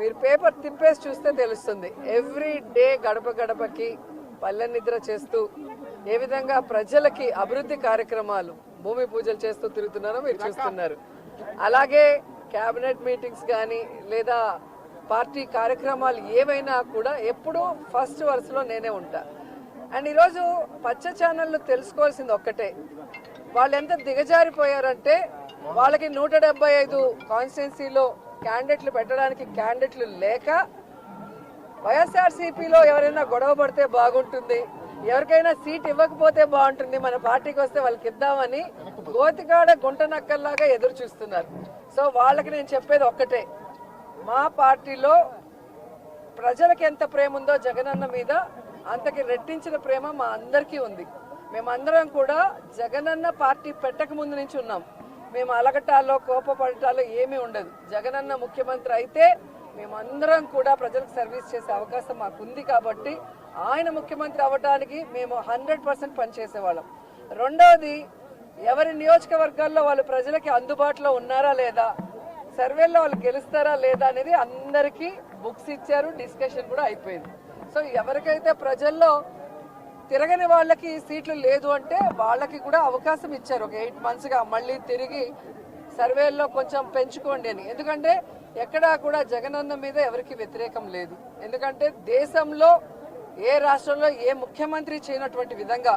మీరు పేపర్ తిప్పేసి చూస్తే తెలుస్తుంది. ఎవ్రీ డే గడప గడపకి పల్లె నిద్ర చేస్తూ ఏ విధంగా ప్రజలకి అభివృద్ధి కార్యక్రమాలు భూమి పూజలు చేస్తూ తిరుగుతున్నారో మీరు చూస్తున్నారు. అలాగే కేబినెట్ మీటింగ్స్ కానీ లేదా పార్టీ కార్యక్రమాలు ఏవైనా కూడా ఎప్పుడూ ఫస్ట్ వరుసలో నేనే ఉంటా. అండ్ ఈరోజు పచ్చ ఛానళ్ళు తెలుసుకోవాల్సింది ఒక్కటే, వాళ్ళు ఎంత దిగజారిపోయారంటే వాళ్ళకి 175 కాన్స్టిట్యున్సీలో క్యాండిడేట్లు పెట్టడానికి క్యాండిడేట్లు లేక వైఎస్ఆర్సీపీలో ఎవరైనా గొడవ పడితే బాగుంటుంది, ఎవరికైనా సీట్ ఇవ్వకపోతే బాగుంటుంది, మన పార్టీకి వస్తే వాళ్ళకి ఇద్దామని గోతికాడ గుంట నక్కల్లాగా ఎదురు చూస్తున్నారు. సో వాళ్ళకి నేను చెప్పేది ఒక్కటే, మా పార్టీలో ప్రజలకు ఎంత ప్రేమ ఉందో జగనన్న మీద అంతకి రెట్టించిన ప్రేమ మా అందరికీ ఉంది. మేమందరం కూడా జగనన్న పార్టీ పెట్టక ముందు నుంచి ఉన్నాం. మేము అలగటాల్లో కోపపడటాల్లో ఏమీ ఉండదు. జగనన్న ముఖ్యమంత్రి అయితే మేమందరం కూడా ప్రజలకు సర్వీస్ చేసే అవకాశం మాకుంది కాబట్టి ఆయన ముఖ్యమంత్రి అవ్వడానికి మేము 100% పనిచేసేవాళ్ళం. రెండవది, ఎవరి నియోజకవర్గాల్లో వాళ్ళు ప్రజలకి అందుబాటులో ఉన్నారా లేదా, సర్వేల్లో వాళ్ళు గెలుస్తారా లేదా అనేది అందరికీ బుక్స్ ఇచ్చారు, డిస్కషన్ కూడా అయిపోయింది. సో ఎవరికైతే ప్రజల్లో తిరగని వాళ్ళకి సీట్లు లేదు అంటే వాళ్ళకి కూడా అవకాశం ఇచ్చారు ఒక 8 monthsగా మళ్ళీ తిరిగి సర్వేల్లో కొంచెం పెంచుకోండి అని. ఎందుకంటే ఎక్కడా కూడా జగనన్న మీద ఎవరికి వ్యతిరేకం లేదు. ఎందుకంటే దేశంలో ఏ రాష్ట్రంలో ఏ ముఖ్యమంత్రి చేయనటువంటి విధంగా,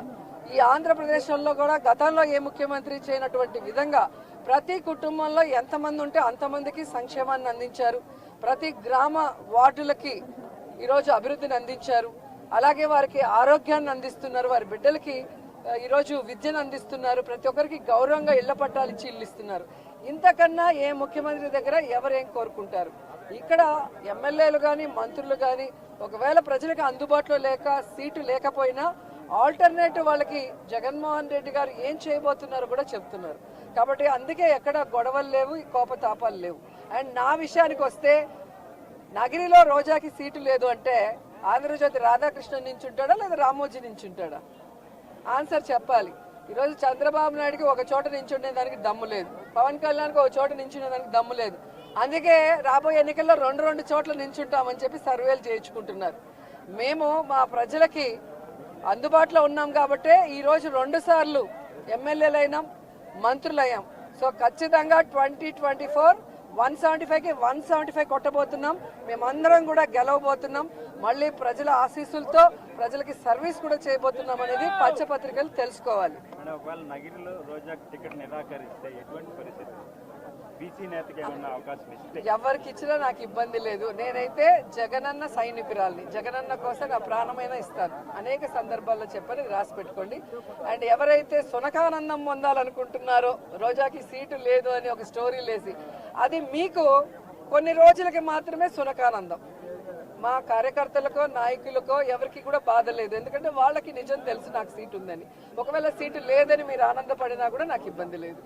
ఈ ఆంధ్రప్రదేశ్లో కూడా గతంలో ఏ ముఖ్యమంత్రి చేయనటువంటి విధంగా ప్రతి కుటుంబంలో ఎంతమంది ఉంటే అంతమందికి సంక్షేమాన్ని అందించారు. ప్రతి గ్రామ వార్డులకి ఈరోజు అభివృద్ధిని అందించారు. అలాగే వారికి ఆరోగ్యాన్ని అందిస్తున్నారు, వారి బిడ్డలకి ఈరోజు విద్యను అందిస్తున్నారు, ప్రతి ఒక్కరికి గౌరవంగా ఇళ్ల పట్టాలు ఇచ్చి ఇల్లు ఇస్తున్నారు. ఇంతకన్నా ఏ ముఖ్యమంత్రి దగ్గర ఎవరేం కోరుకుంటారు? ఇక్కడ ఎమ్మెల్యేలు కానీ మంత్రులు కానీ ఒకవేళ ప్రజలకు అందుబాటులో లేక సీటు లేకపోయినా ఆల్టర్నేటివ్ వాళ్ళకి జగన్మోహన్ రెడ్డి గారు ఏం చేయబోతున్నారో కూడా చెప్తున్నారు. కాబట్టి అందుకే ఎక్కడ గొడవలు లేవు, కోపతాపాలు లేవు. అండ్ నా విషయానికి వస్తే, నగిరిలో రోజాకి సీటు లేదు అంటే ఆంధ్రజ్యోతి రాధాకృష్ణ నించుంటాడా లేదా రామోజీ నించుంటాడా? ఆన్సర్ చెప్పాలి. ఈరోజు చంద్రబాబు నాయుడుకి ఒక చోట నించుండే దానికి దమ్ము లేదు, పవన్ కళ్యాణ్కి ఒక చోట నించునే దానికి దమ్ము లేదు. అందుకే రాబోయే ఎన్నికల్లో రెండు చోట్ల నించుంటామని చెప్పి సర్వేలు చేయించుకుంటున్నారు. మేము మా ప్రజలకి అందుబాటులో ఉన్నాం కాబట్టే ఈరోజు 2 సార్లు ఎమ్మెల్యేలైనాం, మంత్రులయ్యాం. సో ఖచ్చితంగా 2024 175కి 175 కొట్టబోతున్నాం. మేమందరం కూడా గెలవబోతున్నాం. మళ్ళీ ప్రజల ఆశీస్సులతో ప్రజలకి సర్వీస్ కూడా చేయబోతున్నాం అనేది పచ్చపత్రికలు తెలుసుకోవాలి. ఎవరికి ఇచ్చినా నాకు ఇబ్బంది లేదు. నేనైతే జగనన్న సైనికురాల్ని, జగనన్న కోసం నా ప్రాణమైనా ఇస్తాను. అనేక సందర్భాల్లో చెప్పని రాసి పెట్టుకోండి. అండ్ ఎవరైతే సునకానందం పొందాలనుకుంటున్నారో రోజాకి సీటు లేదు అని ఒక స్టోరీ లేసి, అది మీకు కొన్ని రోజులకి మాత్రమే సునకానందం. మా కార్యకర్తలకో నాయకులకో ఎవరికి కూడా బాధ లేదు. ఎందుకంటే వాళ్ళకి నిజం తెలుసు నాకు సీటు ఉందని. ఒకవేళ సీటు లేదని మీరు ఆనందపడినా కూడా నాకు ఇబ్బంది లేదు.